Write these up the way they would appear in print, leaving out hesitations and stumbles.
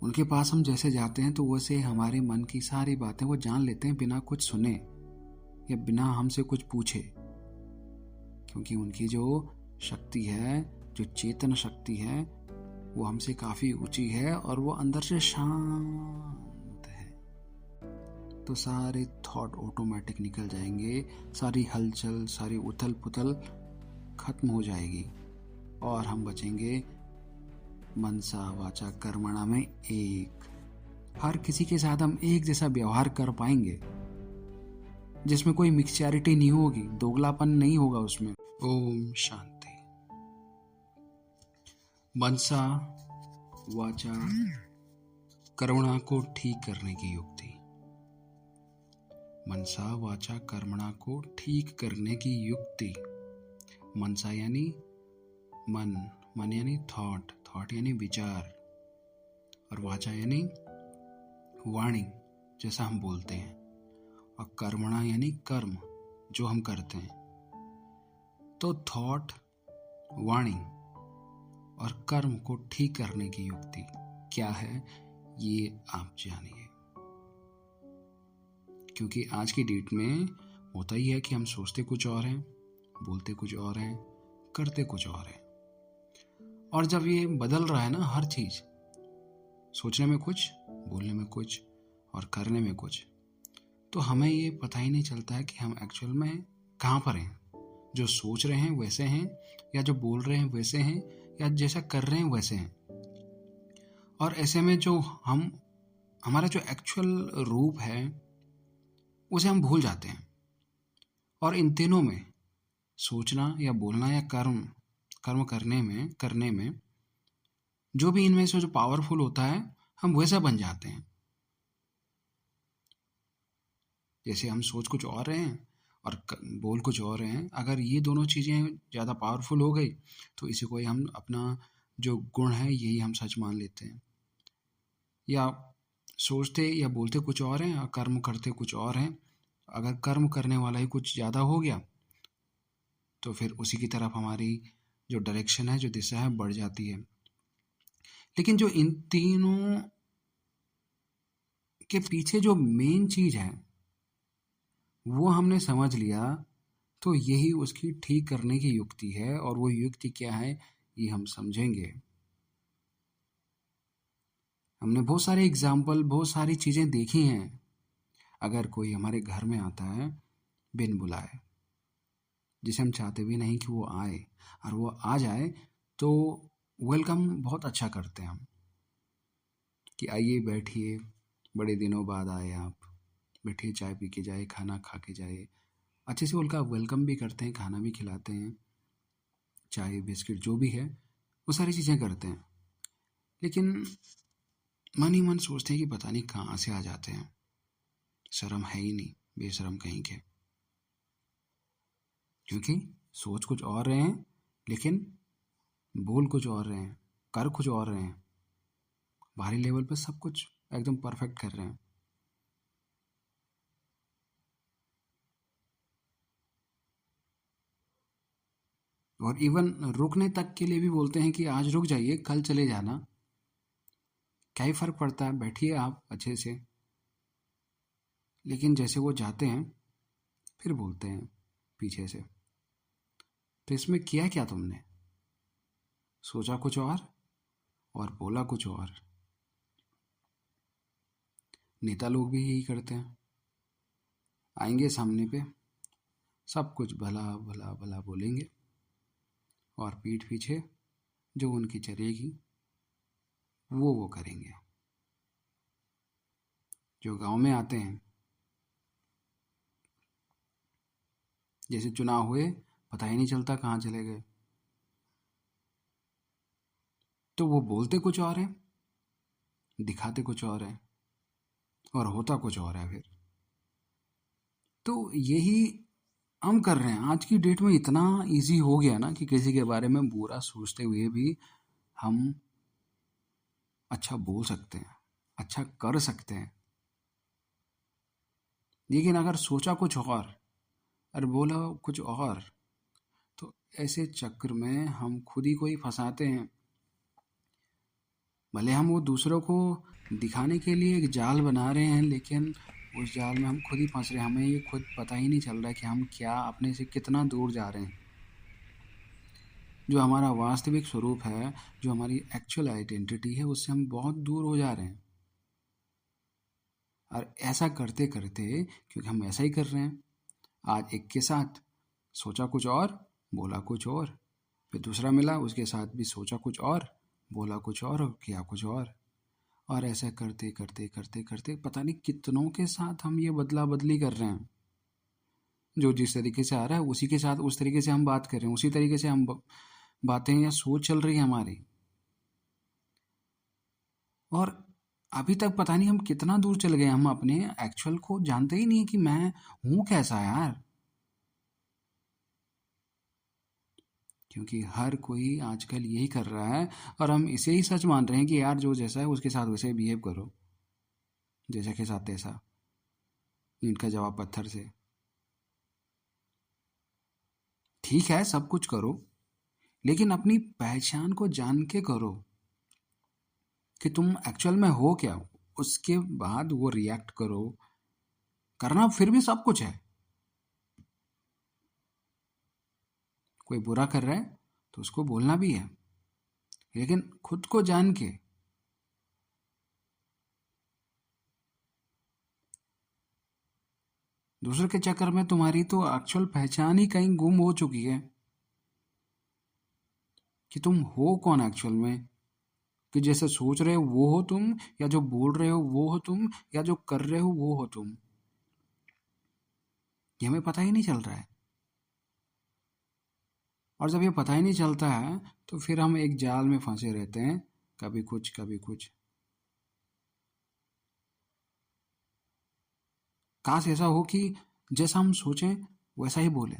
उनके पास हम जैसे जाते हैं तो वैसे हमारे मन की सारी बातें वो जान लेते हैं बिना कुछ सुने या बिना हमसे कुछ पूछे, क्योंकि उनकी जो शक्ति है, जो चेतन शक्ति है, वो हमसे काफी ऊंची है और वो अंदर से शांत है। तो सारे थॉट ऑटोमेटिक निकल जाएंगे, सारी हलचल, सारी उथल पुथल खत्म हो जाएगी और हम बचेंगे मनसा वाचा कर्मणा में एक। हर किसी के साथ हम एक जैसा व्यवहार कर पाएंगे, जिसमें कोई मिक्सचैरिटी नहीं होगी, दोगलापन नहीं होगा उसमें। ओम शांति। मनसा वाचा कर्मणा को ठीक करने की युक्ति। मनसा वाचा कर्मणा को ठीक करने की युक्ति। मनसा यानी मन, मन यानी थॉट, थॉट यानी विचार, और वाचा यानी वाणी, जैसा हम बोलते हैं, और कर्मणा यानी कर्म, जो हम करते हैं। तो थॉट, वाणी और कर्म को ठीक करने की युक्ति क्या है, ये आप जानिए। क्योंकि आज की डेट में होता ही है कि हम सोचते कुछ और हैं, बोलते कुछ और हैं, करते कुछ और हैं। और जब ये बदल रहा है ना हर चीज, सोचने में कुछ, बोलने में कुछ और करने में कुछ, तो हमें ये पता ही नहीं चलता है कि हम एक्चुअल में कहाँ पर हैं। जो सोच रहे हैं वैसे हैं, या जो बोल रहे हैं वैसे हैं, या जैसा कर रहे हैं वैसे हैं। और ऐसे में जो हमारा जो एक्चुअल रूप है उसे हम भूल जाते हैं। और इन तीनों में, सोचना या बोलना या कर्म करने में जो भी इनमें से जो पावरफुल होता है, हम वैसा बन जाते हैं। जैसे हम सोच कुछ और रहे हैं और बोल कुछ और रहे हैं, अगर ये दोनों चीजें ज्यादा पावरफुल हो गई तो इसी को ही हम अपना जो गुण है यही हम सच मान लेते हैं। या सोचते या बोलते कुछ और हैं और कर्म करते कुछ और हैं। अगर कर्म करने वाला ही कुछ ज्यादा हो गया तो फिर उसी की तरफ हमारी जो डायरेक्शन है, जो दिशा है, बढ़ जाती है। लेकिन जो इन तीनों के पीछे जो मेन चीज है वो हमने समझ लिया, तो यही उसकी ठीक करने की युक्ति है। और वो युक्ति क्या है ये हम समझेंगे। हमने बहुत सारे एग्जाम्पल, बहुत सारी चीजें देखी हैं। अगर कोई हमारे घर में आता है बिन बुलाए, जिसे हम चाहते भी नहीं कि वो आए, और वो आ जाए तो वेलकम बहुत अच्छा करते हैं हम, कि आइए बैठिए, बड़े दिनों बाद आए आप, बैठिए, चाय पी के जाए, खाना खा के जाए। अच्छे से उनका वेलकम भी करते हैं, खाना भी खिलाते हैं, चाय बिस्किट जो भी है वो सारी चीज़ें करते हैं। लेकिन मन ही मन सोचते हैं कि पता नहीं कहाँ से आ जाते हैं, शर्म है ही नहीं, बेशरम कहीं के। क्योंकि सोच कुछ और रहे हैं लेकिन बोल कुछ और रहे हैं, कर कुछ और रहे हैं। बाहरी लेवल पे सब कुछ एकदम परफेक्ट कर रहे हैं। और इवन रुकने तक के लिए भी बोलते हैं कि आज रुक जाइए, कल चले जाना। क्या ही फर्क पड़ता है, बैठिए आप अच्छे से। लेकिन जैसे वो जाते हैं फिर बोलते हैं पीछे से, तो इसमें किया क्या तुमने? सोचा कुछ और बोला कुछ और। नेता लोग भी यही करते हैं, आएंगे सामने पे, सब कुछ भला भला भला बोलेंगे और पीठ पीछे जो उनकी चलेगी वो करेंगे। जो गांव में आते हैं, जैसे चुनाव हुए पता ही नहीं चलता कहाँ चले गए, तो वो बोलते कुछ और है, दिखाते कुछ और है और होता कुछ और है फिर। तो यही हम कर रहे हैं। आज की डेट में इतना इजी हो गया ना कि किसी के बारे में बुरा सोचते हुए भी हम अच्छा बोल सकते हैं, अच्छा कर सकते हैं। लेकिन अगर सोचा कुछ और बोला कुछ और, तो ऐसे चक्र में हम खुद ही को ही फंसाते हैं। भले हम वो दूसरों को दिखाने के लिए एक जाल बना रहे हैं, लेकिन उस जाल में हम खुद ही फंस रहे हैं। हमें ये खुद पता ही नहीं चल रहा है कि हम क्या अपने से कितना दूर जा रहे हैं। जो हमारा वास्तविक स्वरूप है, जो हमारी एक्चुअल आइडेंटिटी है, उससे हम बहुत दूर हो जा रहे हैं। और ऐसा करते करते, क्योंकि हम ऐसा ही कर रहे हैं, आज एक के साथ सोचा कुछ और, बोला कुछ और, फिर दूसरा मिला, उसके साथ भी सोचा कुछ और, बोला कुछ और किया कुछ और ऐसा करते करते करते करते पता नहीं कितनों के साथ हम ये बदला बदली कर रहे हैं। जो जिस तरीके से आ रहा है उसी के साथ उस तरीके से हम बात कर रहे हैं, उसी तरीके से हम बातें या सोच चल रही है हमारी। और अभी तक पता नहीं हम कितना दूर चल गए, हम अपने एक्चुअल को जानते ही नहीं कि मैं हूं कैसा यार। क्योंकि हर कोई आजकल यही कर रहा है और हम इसे ही सच मान रहे हैं कि यार जो जैसा है उसके साथ वैसे बिहेव करो, जैसा के साथ तैसा। ईंट का जवाब पत्थर से। ठीक है, सब कुछ करो, लेकिन अपनी पहचान को जान के करो कि तुम एक्चुअल में हो क्या। उसके बाद वो रिएक्ट करो। करना फिर भी सब कुछ है। कोई बुरा कर रहा है तो उसको बोलना भी है, लेकिन खुद को जान के। दूसरे के चक्कर में तुम्हारी तो एक्चुअल पहचान ही कहीं गुम हो चुकी है कि तुम हो कौन एक्चुअल में। कि जैसे सोच रहे हो वो हो तुम, या जो बोल रहे हो वो हो तुम, या जो कर रहे हो वो हो तुम। ये हमें पता ही नहीं चल रहा है। और जब ये पता ही नहीं चलता है तो फिर हम एक जाल में फंसे रहते हैं, कभी कुछ कभी कुछ। काश ऐसा हो कि जैसा हम सोचें वैसा ही बोले,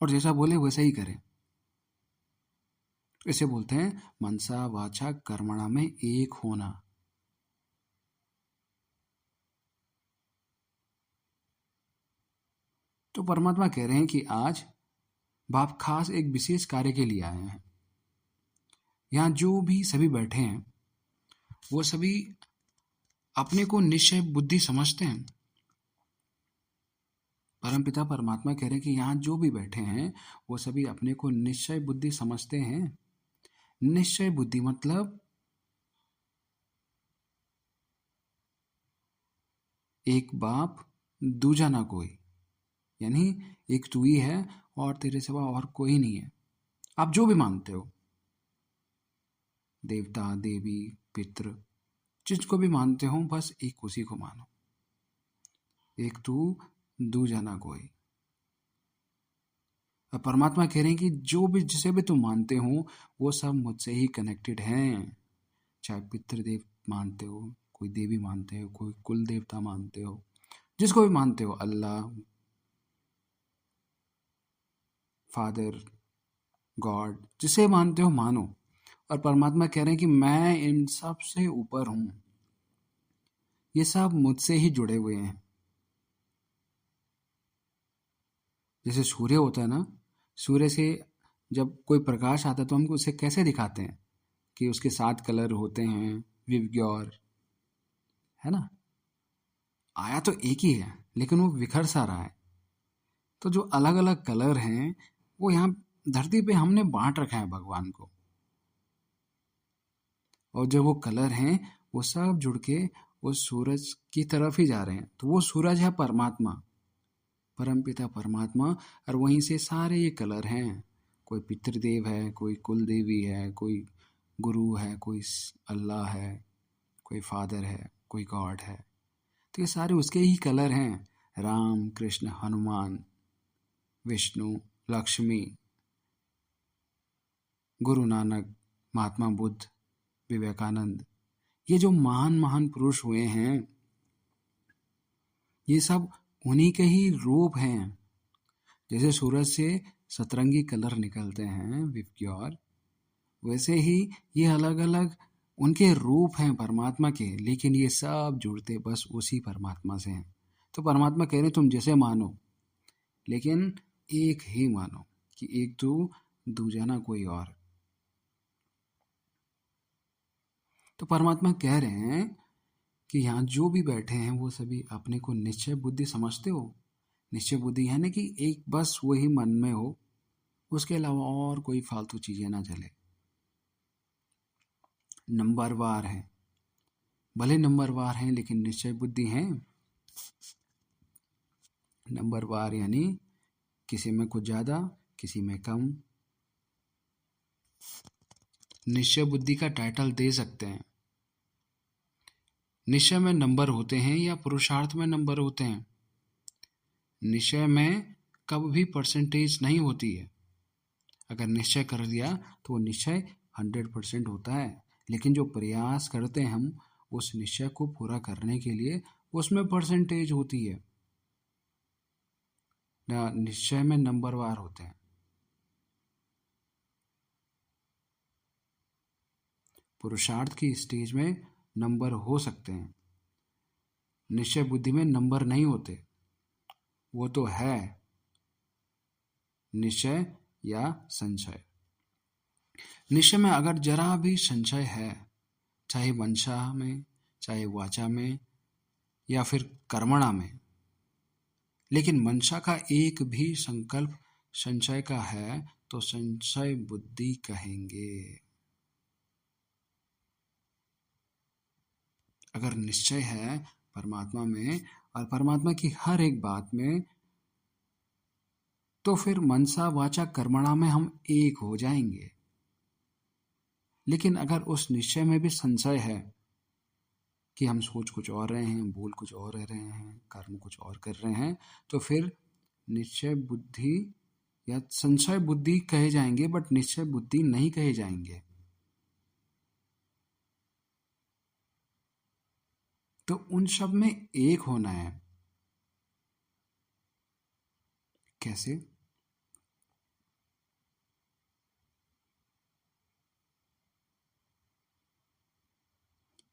और जैसा बोले वैसा ही करें। इसे बोलते हैं मनसा वाचा कर्मणा में एक होना। तो परमात्मा कह रहे हैं कि आज बाप खास एक विशेष कार्य के लिए आए हैं। यहाँ जो भी सभी बैठे हैं वो सभी अपने को निश्चय बुद्धि समझते हैं। परमपिता परमात्मा कह रहे हैं कि यहाँ जो भी बैठे हैं वो सभी अपने को निश्चय बुद्धि समझते हैं। निश्चय बुद्धि मतलब एक बाप दूजा ना कोई, यानी एक तू ही है और तेरे सिवा और कोई नहीं है। आप जो भी मानते हो, देवता देवी पितृ, जिसको भी मानते हो, बस एक उसी को मानो। एक तू दूजा ना कोई। और परमात्मा कह रहे हैं कि जो भी जिसे भी तुम मानते हो वो सब मुझसे ही कनेक्टेड हैं। चाहे पितृदेव मानते हो, कोई देवी मानते हो, कोई कुल देवता मानते हो, जिसको भी मानते हो, अल्लाह, फादर, गॉड, जिसे मानते हो मानो। और परमात्मा कह रहे हैं कि मैं इन सब से ऊपर हूं। ये सब मुझसे ही जुड़े हुए हैं। जैसे सूर्य होता है ना, सूर्य से जब कोई प्रकाश आता है तो हम उसे कैसे दिखाते हैं कि उसके 7 कलर होते हैं, विवग्योर, है ना। आया तो एक ही है, लेकिन वो बिखर सा रहा है। तो जो अलग अलग कलर हैं वो यहाँ धरती पे हमने बांट रखा है भगवान को। और जो वो कलर हैं वो सब जुड़ के उस सूरज की तरफ ही जा रहे हैं। तो वो सूरज है परमात्मा, परमपिता परमात्मा। और वहीं से सारे ये कलर हैं। कोई पितृदेव है, कोई कुल देवी है, कोई गुरु है, कोई अल्लाह है, कोई फादर है, कोई गॉड है। तो ये सारे उसके ही कलर हैं। राम कृष्ण हनुमान विष्णु लक्ष्मी, गुरु नानक, महात्मा बुद्ध, विवेकानंद, ये जो महान महान पुरुष हुए हैं, ये सब उन्हीं के ही रूप हैं। जैसे सूरज से सतरंगी कलर निकलते हैं विवग्योर, वैसे ही ये अलग अलग उनके रूप हैं परमात्मा के, लेकिन ये सब जुड़ते बस उसी परमात्मा से हैं। तो परमात्मा कह रहे तुम जैसे मानो, लेकिन एक ही मानो कि एक तू दूजा ना कोई और। तो परमात्मा कह रहे हैं कि यहाँ जो भी बैठे हैं वो सभी अपने को निश्चय बुद्धि समझते हो? निश्चय बुद्धि यानी कि एक बस वही मन में हो, उसके अलावा और कोई फालतू चीजें ना चले। नंबरवार हैं, भले नंबरवार हैं लेकिन निश्चय बुद्धि हैं। नंबरवार यानी किसी में कुछ ज्यादा, किसी में कम। निश्चय बुद्धि का टाइटल दे सकते हैं। निश्चय में नंबर होते हैं या पुरुषार्थ में नंबर होते हैं? निश्चय में कब भी परसेंटेज नहीं होती है। अगर निश्चय कर दिया तो वो निश्चय 100% होता है, लेकिन जो प्रयास करते हैं हम उस निश्चय को पूरा करने के लिए, उसमें परसेंटेज होती है। निश्चय में नंबरवार होते हैं। पुरुषार्थ की स्टेज में नंबर हो सकते हैं, निश्चय बुद्धि में नंबर नहीं होते। वो तो है निश्चय या संशय। निश्चय में अगर जरा भी संशय है, चाहे मनसा में, चाहे वाचा में या फिर कर्मणा में, लेकिन मनसा का एक भी संकल्प संशय का है तो संशय बुद्धि कहेंगे। अगर निश्चय है परमात्मा में और परमात्मा की हर एक बात में, तो फिर मनसा वाचा कर्मणा में हम एक हो जाएंगे। लेकिन अगर उस निश्चय में भी संशय है कि हम सोच कुछ और रहे हैं, बोल कुछ और रह रहे हैं, कर्म कुछ और कर रहे हैं, तो फिर निश्चय बुद्धि या संशय बुद्धि कहे जाएंगे, बट निश्चय बुद्धि नहीं कहे जाएंगे। तो उन सब में एक होना है। कैसे?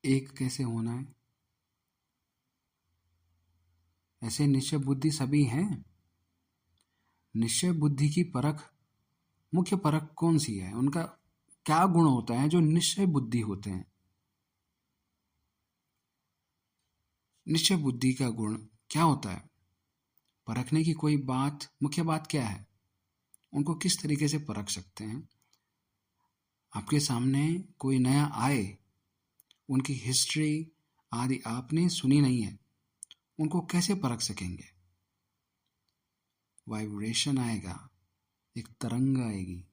एक कैसे होना है? ऐसे निश्चय बुद्धि सभी हैं। निश्चय बुद्धि की परख, मुख्य परख कौन सी है? उनका क्या गुण होता है जो निश्चय बुद्धि होते हैं? निश्चय बुद्धि का गुण क्या होता है? परखने की कोई बात, मुख्य बात क्या है? उनको किस तरीके से परख सकते हैं? आपके सामने कोई नया आए, उनकी हिस्ट्री आदि आपने सुनी नहीं है, उनको कैसे परख सकेंगे? वाइब्रेशन आएगा, एक तरंग आएगी।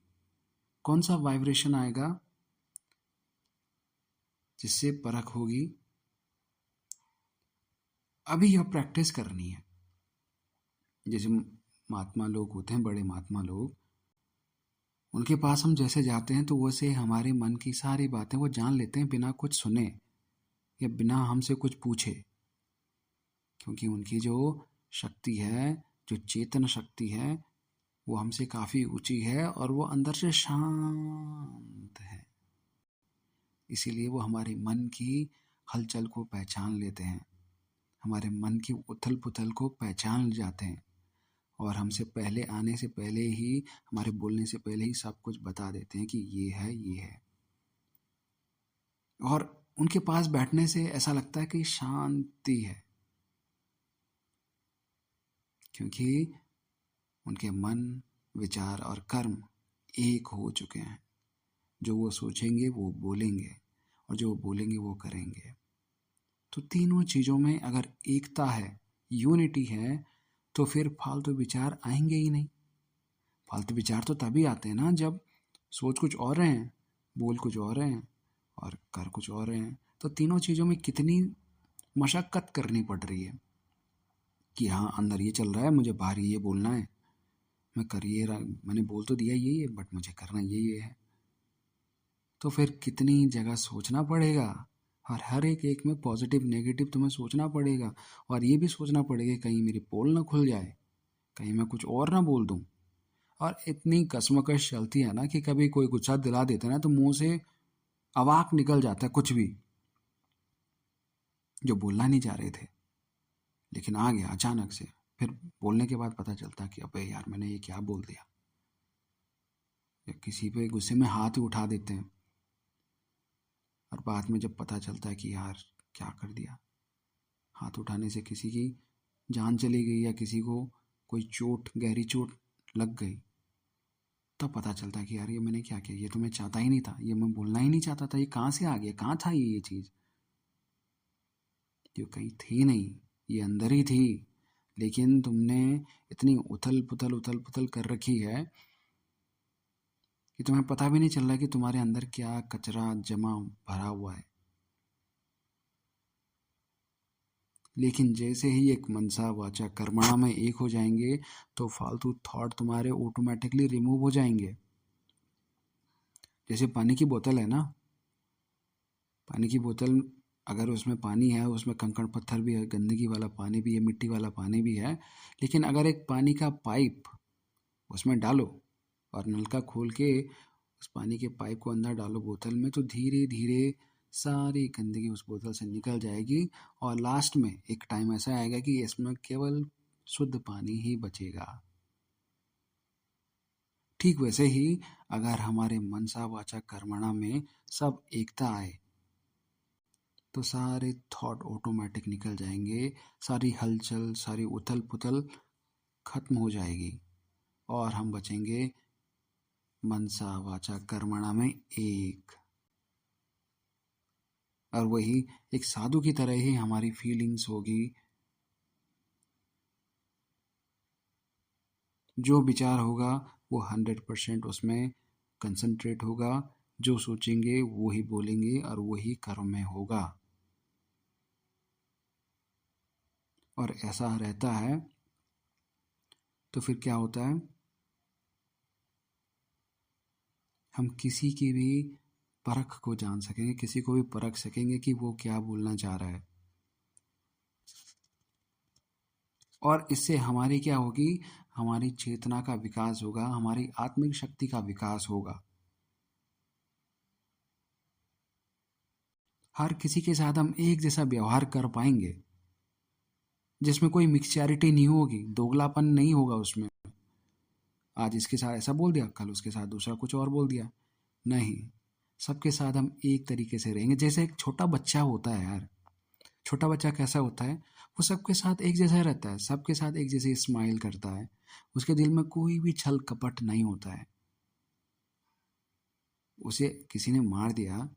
कौन सा वाइब्रेशन आएगा जिससे परख होगी? अभी यह प्रैक्टिस करनी है। जैसे महात्मा लोग होते हैं, बड़े महात्मा लोग, उनके पास हम जैसे जाते हैं तो वैसे हमारे मन की सारी बातें वो जान लेते हैं, बिना कुछ सुने या बिना हमसे कुछ पूछे। क्योंकि उनकी जो शक्ति है, जो चेतन शक्ति है, वो हमसे काफ़ी ऊंची है और वो अंदर से शांत है। इसीलिए वो हमारे मन की हलचल को पहचान लेते हैं, हमारे मन की उथल पुथल को पहचान जाते हैं और हमसे पहले आने से पहले ही, हमारे बोलने से पहले ही सब कुछ बता देते हैं कि ये है, ये है। और उनके पास बैठने से ऐसा लगता है कि शांति है, क्योंकि उनके मन, विचार और कर्म एक हो चुके हैं। जो वो सोचेंगे वो बोलेंगे और जो वो बोलेंगे वो करेंगे। तो तीनों चीज़ों में अगर एकता है, यूनिटी है, तो फिर फालतू विचार आएंगे ही नहीं। फालतू विचार तो तभी आते हैं ना जब सोच कुछ और रहे हैं, बोल कुछ और रहे हैं और कर कुछ और रहे हैं। तो तीनों चीज़ों में कितनी मशक्क़त करनी पड़ रही है कि हाँ, अंदर ये चल रहा है, मुझे बाहर ये बोलना है, मैं कर ये रहा, मैंने बोल तो दिया यही है बट मुझे करना ये है। तो फिर कितनी जगह सोचना पड़ेगा और हर एक एक में पॉजिटिव नेगेटिव तुम्हें सोचना पड़ेगा। और ये भी सोचना पड़ेगा कहीं मेरी पोल ना खुल जाए, कहीं मैं कुछ और ना बोल दूं। और इतनी कसमकश चलती है ना कि कभी कोई गुस्सा दिला देता है ना तो मुंह से अवाक निकल जाता है कुछ भी जो बोलना नहीं चाह रहे थे, लेकिन आ गया अचानक से। फिर बोलने के बाद पता चलता कि अबे यार, मैंने ये क्या बोल दिया। या किसी पे गुस्से में हाथ ही उठा देते हैं और बाद में जब पता चलता है कि यार क्या कर दिया, हाथ उठाने से किसी की जान चली गई या किसी को कोई चोट, गहरी चोट लग गई, तब पता चलता है कि यार ये मैंने क्या किया, ये तो मैं चाहता ही नहीं था, ये मैं बोलना ही नहीं चाहता था, ये कहाँ से आ गया, कहाँ था ये चीज़, जो कहीं थी नहीं, ये अंदर ही थी, लेकिन तुमने इतनी उथल पुथल कर रखी है कि तुम्हें पता भी नहीं चल रहा कि तुम्हारे अंदर क्या कचरा जमा भरा हुआ है। लेकिन जैसे ही एक मनसा वाचा कर्मणा में एक हो जाएंगे तो फालतू थॉट तुम्हारे ऑटोमेटिकली रिमूव हो जाएंगे। जैसे पानी की बोतल है ना, पानी की बोतल अगर उसमें पानी है, उसमें कंकड़ पत्थर भी है, गंदगी वाला पानी भी है, मिट्टी वाला पानी भी है, लेकिन अगर एक पानी का पाइप उसमें डालो और नलका खोल के उस पानी के पाइप को अंदर डालो बोतल में, तो धीरे धीरे सारी गंदगी उस बोतल से निकल जाएगी और लास्ट में एक टाइम ऐसा आएगा कि इसमें केवल शुद्ध पानी ही बचेगा। ठीक वैसे ही अगर हमारे मनसा वाचा कर्मणा में सब एकता आए तो सारे थॉट ऑटोमेटिक निकल जाएंगे, सारी हलचल, सारी उथल पुथल खत्म हो जाएगी और हम बचेंगे मनसा वाचा कर्मणा में एक। और वही एक साधु की तरह ही हमारी फीलिंग्स होगी, जो विचार होगा वो 100% उसमें कंसंट्रेट होगा, जो सोचेंगे वो ही बोलेंगे और वही कर्म में होगा। और ऐसा रहता है तो फिर क्या होता है, हम किसी की भी परख को जान सकेंगे, किसी को भी परख सकेंगे कि वो क्या बोलना चाह रहा है। और इससे हमारी क्या होगी, हमारी चेतना का विकास होगा, हमारी आत्मिक शक्ति का विकास होगा। हर किसी के साथ हम एक जैसा व्यवहार कर पाएंगे, जिसमें कोई मिक्सचैरिटी नहीं होगी, दोगलापन नहीं होगा उसमें। आज इसके साथ ऐसा बोल दिया, कल उसके साथ दूसरा कुछ और बोल दिया, नहीं, सबके साथ हम एक तरीके से रहेंगे। जैसे एक छोटा बच्चा होता है यार, छोटा बच्चा कैसा होता है, वो सबके साथ एक जैसा रहता है, सबके साथ एक जैसे स्माइल करता है, उसके दिल में कोई भी छल कपट नहीं होता है। उसे किसी ने मार दिया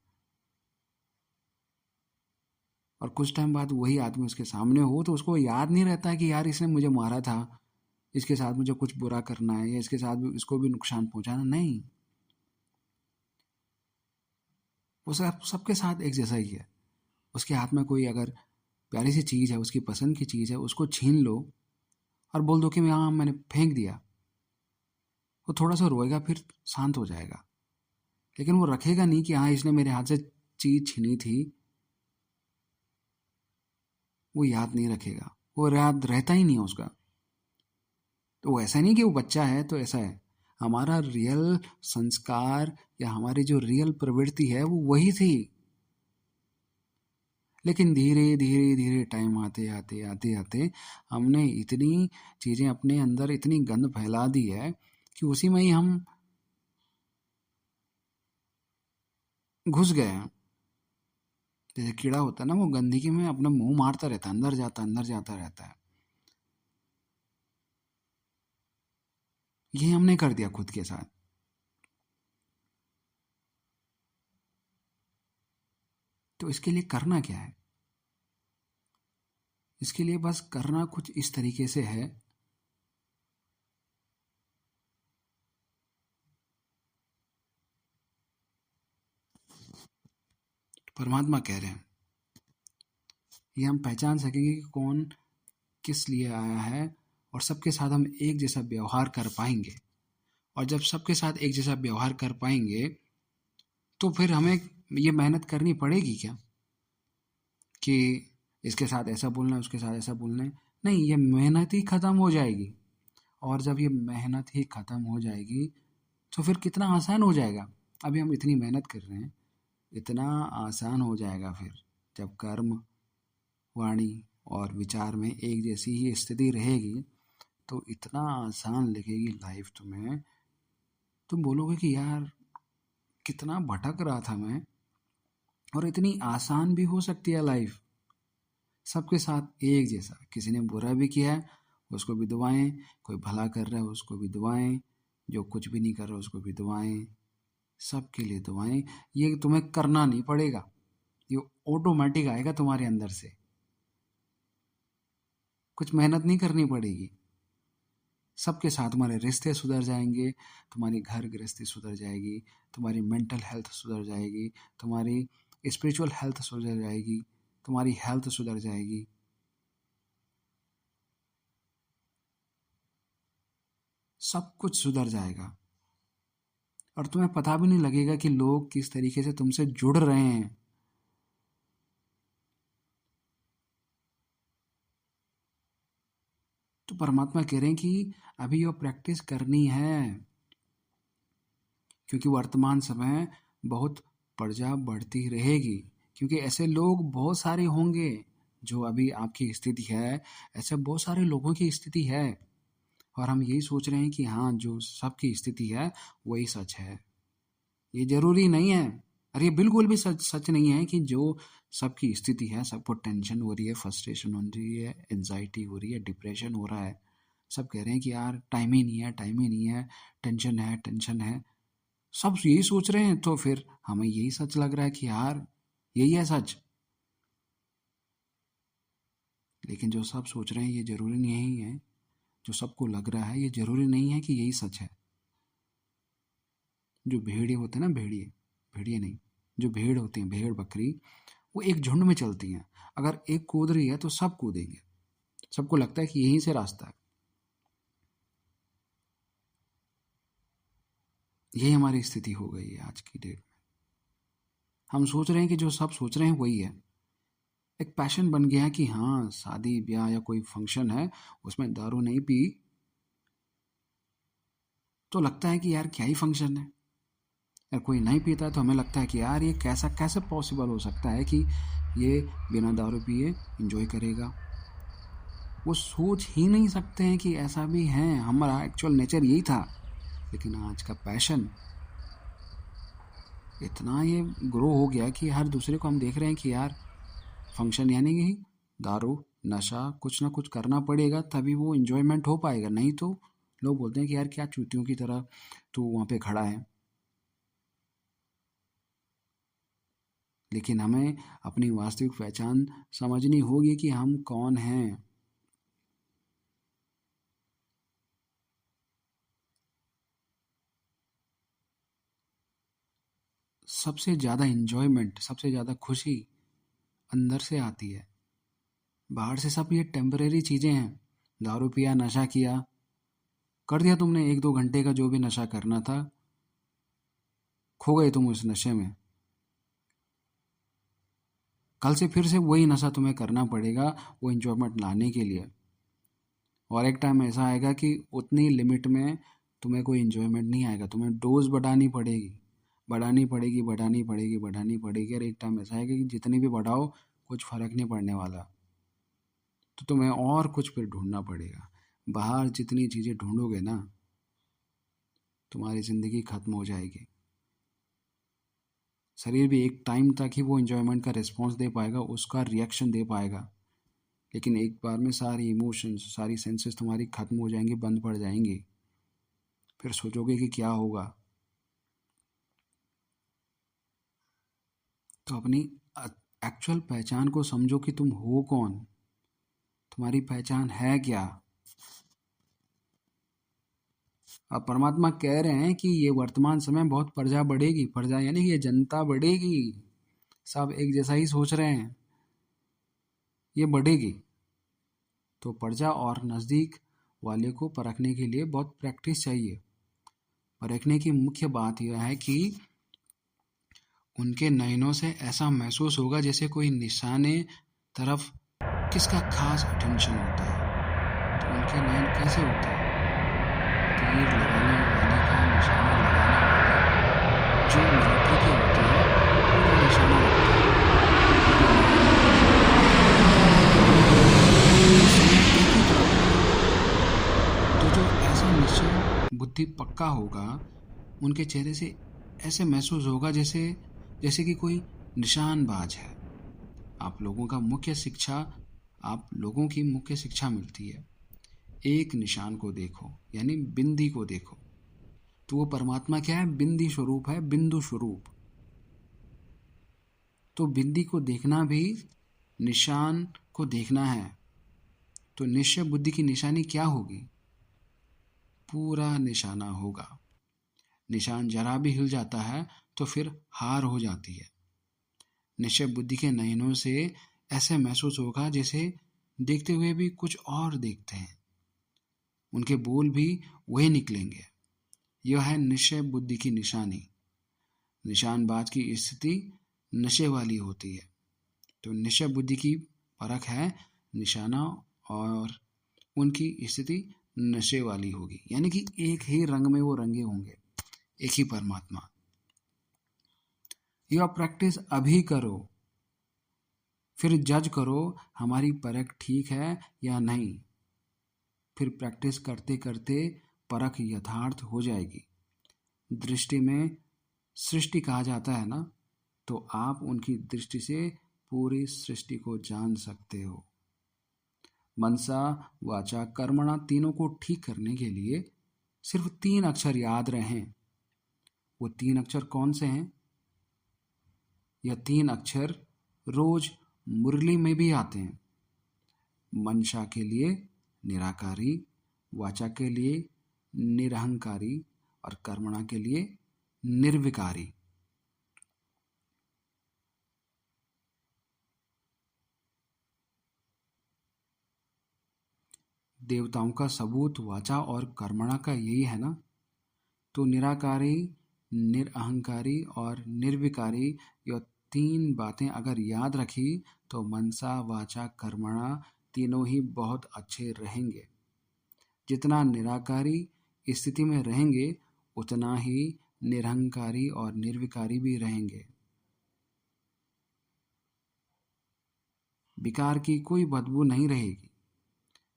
और कुछ टाइम बाद वही आदमी उसके सामने हो तो उसको याद नहीं रहता है कि यार इसने मुझे मारा था, इसके साथ मुझे कुछ बुरा करना है या इसके साथ भी इसको भी नुकसान पहुंचाना, नहीं, वो सब सबके साथ एक जैसा ही है। उसके हाथ में कोई अगर प्यारी सी चीज़ है, उसकी पसंद की चीज़ है, उसको छीन लो और बोल दो कि हाँ मैंने फेंक दिया, वो थोड़ा सा रोएगा फिर शांत हो जाएगा, लेकिन वो रखेगा नहीं कि हाँ इसने मेरे हाथ से चीज़ छीनी थी, वो याद नहीं रखेगा, वो याद रहता ही नहीं है उसका। तो वो ऐसा नहीं कि वो बच्चा है तो ऐसा है, हमारा रियल संस्कार या हमारी जो रियल प्रवृत्ति है वो वही थी। लेकिन धीरे धीरे धीरे टाइम आते आते आते आते हमने इतनी चीज़ें अपने अंदर, इतनी गंद फैला दी है कि उसी में ही हम घुस गए हैं। जैसे कीड़ा होता है ना, वो गंदगी में अपना मुंह मारता रहता है, अंदर जाता रहता है। ये हमने कर दिया खुद के साथ। तो इसके लिए करना क्या है, इसके लिए बस करना कुछ इस तरीके से है, परमात्मा कह रहे हैं, ये हम पहचान सकेंगे कि कौन किस लिए आया है और सबके साथ हम एक जैसा व्यवहार कर पाएंगे। और जब सबके साथ एक जैसा व्यवहार कर पाएंगे तो फिर हमें ये मेहनत करनी पड़ेगी क्या कि इसके साथ ऐसा बोलना है, उसके साथ ऐसा बोलना है, नहीं, ये मेहनत ही ख़त्म हो जाएगी। और जब ये मेहनत ही ख़त्म हो जाएगी तो फिर कितना आसान हो जाएगा। अभी हम इतनी मेहनत कर रहे हैं, इतना आसान हो जाएगा फिर जब कर्म, वाणी और विचार में एक जैसी ही स्थिति रहेगी, तो इतना आसान लगेगी लाइफ तुम्हें, तुम बोलोगे कि यार कितना भटक रहा था मैं, और इतनी आसान भी हो सकती है लाइफ। सबके साथ एक जैसा। किसी ने बुरा भी किया है उसको भी दुआएं, कोई भला कर रहा है उसको भी दुआएं, जो कुछ भी नहीं कर रहा उसको भी दुआएं, सबके लिए दुआएं। ये तुम्हें करना नहीं पड़ेगा, ये ऑटोमेटिक आएगा तुम्हारे अंदर से, कुछ मेहनत नहीं करनी पड़ेगी। सबके साथ तुम्हारे रिश्ते सुधर जाएंगे, तुम्हारी घर गृहस्थी सुधर जाएगी, तुम्हारी मेंटल हेल्थ सुधर जाएगी, तुम्हारी स्पिरिचुअल हेल्थ सुधर जाएगी, तुम्हारी हेल्थ सुधर जाएगी। सब कुछ सुधर जाएगा और तुम्हें पता भी नहीं लगेगा कि लोग किस तरीके से तुमसे जुड़ रहे हैं। तो परमात्मा कह रहे हैं कि अभी ये प्रैक्टिस करनी है, क्योंकि वर्तमान समय बहुत प्रजा बढ़ती रहेगी, क्योंकि ऐसे लोग बहुत सारे होंगे जो अभी आपकी स्थिति है, ऐसे बहुत सारे लोगों की स्थिति है, और हम यही सोच रहे हैं कि हाँ जो सबकी स्थिति है वही सच है। ये जरूरी नहीं है, और ये बिल्कुल भी सच नहीं है कि जो सबकी स्थिति है, सबको टेंशन हो रही है, फ्रस्ट्रेशन हो रही है, एंजाइटी हो रही है, डिप्रेशन हो रहा है, सब कह रहे हैं कि यार टाइम ही नहीं है, टाइम ही नहीं है, टेंशन है, टेंशन है, सब यही सोच रहे हैं। तो फिर हमें यही सच लग रहा है कि यार यही है सच। लेकिन जो सब सोच रहे हैं ये जरूरी नहीं है, जो सबको लग रहा है ये जरूरी नहीं है कि यही सच है। जो भेड़िए होते हैं ना, भेड़िए नहीं, जो भेड़ होती हैं, भेड़ बकरी, वो एक झुंड में चलती हैं। अगर एक कूद रही है तो सब कूदेंगे, सबको लगता है कि यहीं से रास्ता है। यही हमारी स्थिति हो गई है आज की डेट में। हम सोच रहे हैं कि जो सब सोच रहे हैं वही है। एक पैशन बन गया है कि हाँ शादी ब्याह या कोई फंक्शन है उसमें दारू नहीं पी तो लगता है कि यार क्या ही फंक्शन है। अगर कोई नहीं पीता तो हमें लगता है कि यार ये कैसे पॉसिबल हो सकता है कि ये बिना दारू पिए एंजॉय करेगा। वो सोच ही नहीं सकते हैं कि ऐसा भी है, हमारा एक्चुअल नेचर यही था। लेकिन आज का पैशन इतना ये ग्रो हो गया कि हर दूसरे को हम देख रहे हैं कि यार फंक्शन यानी कि दारू नशा कुछ ना कुछ करना पड़ेगा तभी वो इन्जॉयमेंट हो पाएगा, नहीं तो लोग बोलते हैं कि यार क्या चूतियों की तरह तू वहाँ पे खड़ा है। लेकिन हमें अपनी वास्तविक पहचान समझनी होगी कि हम कौन हैं। सबसे ज़्यादा इन्जॉयमेंट, सबसे ज़्यादा खुशी अंदर से आती है। बाहर से सब ये टेम्परेरी चीज़ें हैं। दारू पिया, नशा किया, कर दिया तुमने 1-2 घंटे का जो भी नशा करना था, खो गए तुम उस नशे में। कल से फिर से वही नशा तुम्हें करना पड़ेगा वो इन्जॉयमेंट लाने के लिए। और एक टाइम ऐसा आएगा कि उतनी लिमिट में तुम्हें कोई इन्जॉयमेंट नहीं आएगा, तुम्हें डोज बढ़ानी पड़ेगी, बढ़ानी पड़ेगी, बढ़ानी पड़ेगी, बढ़ानी पड़ेगी। और एक टाइम ऐसा आएगा कि जितनी भी बढ़ाओ कुछ फ़र्क नहीं पड़ने वाला, तो तुम्हें और कुछ फिर ढूंढना पड़ेगा। बाहर जितनी चीज़ें ढूंढोगे ना तुम्हारी ज़िंदगी ख़त्म हो जाएगी। शरीर भी एक टाइम तक ही वो इन्जॉयमेंट का रिस्पॉन्स दे पाएगा, उसका रिएक्शन दे पाएगा। लेकिन एक बार में सारी इमोशंस, सारी सेंसेस तुम्हारी ख़त्म हो जाएंगी, बंद पड़ जाएंगी। फिर सोचोगे कि क्या होगा। तो अपनी एक्चुअल पहचान को समझो कि तुम हो कौन, तुम्हारी पहचान है क्या। अब परमात्मा कह रहे हैं कि ये वर्तमान समय बहुत प्रजा बढ़ेगी, प्रजा यानी कि ये जनता बढ़ेगी, सब एक जैसा ही सोच रहे हैं, ये बढ़ेगी। तो प्रजा और नज़दीक वाले को परखने के लिए बहुत प्रैक्टिस चाहिए। परखने की मुख्य बात यह है कि उनके नयनों से ऐसा महसूस होगा जैसे कोई निशाने तरफ किसका खास अटेंशन होता है। तो उनके नयन कैसे होते हैं, तीर लगाने वाले का, निशाना लगाने वाले जो मिलिट्री के होते हैं उनका निशाना होता है। तो जो ऐसा निश्चय बुद्धि पक्का होगा उनके चेहरे से ऐसे महसूस होगा जैसे कि कोई निशानबाज है। आप लोगों का मुख्य शिक्षा आप लोगों की मुख्य शिक्षा मिलती है। एक निशान को देखो, यानी बिंदी को देखो। तो वो परमात्मा क्या है? बिंदी स्वरूप है, बिंदु स्वरूप। तो बिंदी को देखना भी निशान को देखना है। तो निश्चय बुद्धि की निशानी क्या होगी? पूरा निशाना होगा। निशान जरा भी हिल जाता है तो फिर हार हो जाती है। निश्चय बुद्धि के नयनों से ऐसे महसूस होगा जैसे देखते हुए भी कुछ और देखते हैं। उनके बोल भी वही निकलेंगे। यह है निश्चय बुद्धि की निशानी। निशानबाज की स्थिति नशे वाली होती है। तो निश्चय बुद्धि की परख है निशाना, और उनकी स्थिति नशे वाली होगी, यानी कि एक ही रंग में वो रंगे होंगे, एक ही परमात्मा। यह प्रैक्टिस अभी करो, फिर जज करो हमारी परख ठीक है या नहीं। फिर प्रैक्टिस करते करते परख यथार्थ हो जाएगी। दृष्टि में सृष्टि कहा जाता है ना, तो आप उनकी दृष्टि से पूरी सृष्टि को जान सकते हो। मनसा वाचा कर्मणा तीनों को ठीक करने के लिए सिर्फ 3 अक्षर याद रहें। वो 3 अक्षर कौन से हैं? यह 3 अक्षर रोज मुरली में भी आते हैं। मनसा के लिए निराकारी, वाचा के लिए निरहंकारी और कर्मणा के लिए निर्विकारी। देवताओं का सबूत वाचा और कर्मणा का यही है ना। तो निराकारी, निरअहंकारी और निर्विकारी, ये 3 बातें अगर याद रखी तो मनसा वाचा कर्मणा तीनों ही बहुत अच्छे रहेंगे। जितना निराकारी स्थिति में रहेंगे उतना ही निरहंकारी और निर्विकारी भी रहेंगे। विकार की कोई बदबू नहीं रहेगी।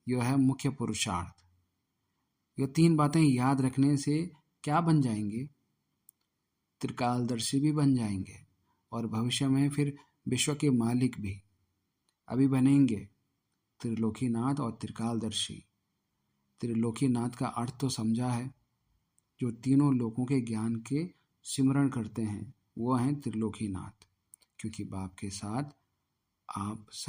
यह है मुख्य पुरुषार्थ। ये 3 बातें याद रखने से क्या बन जाएंगे? त्रिकालदर्शी भी बन जाएंगे, और भविष्य में फिर विश्व के मालिक भी। अभी बनेंगे त्रिलोकीनाथ और त्रिकालदर्शी। त्रिलोकीनाथ का अर्थ तो समझा है, जो तीनों लोकों के ज्ञान के सिमरण करते हैं वो हैं त्रिलोकीनाथ, क्योंकि बाप के साथ आप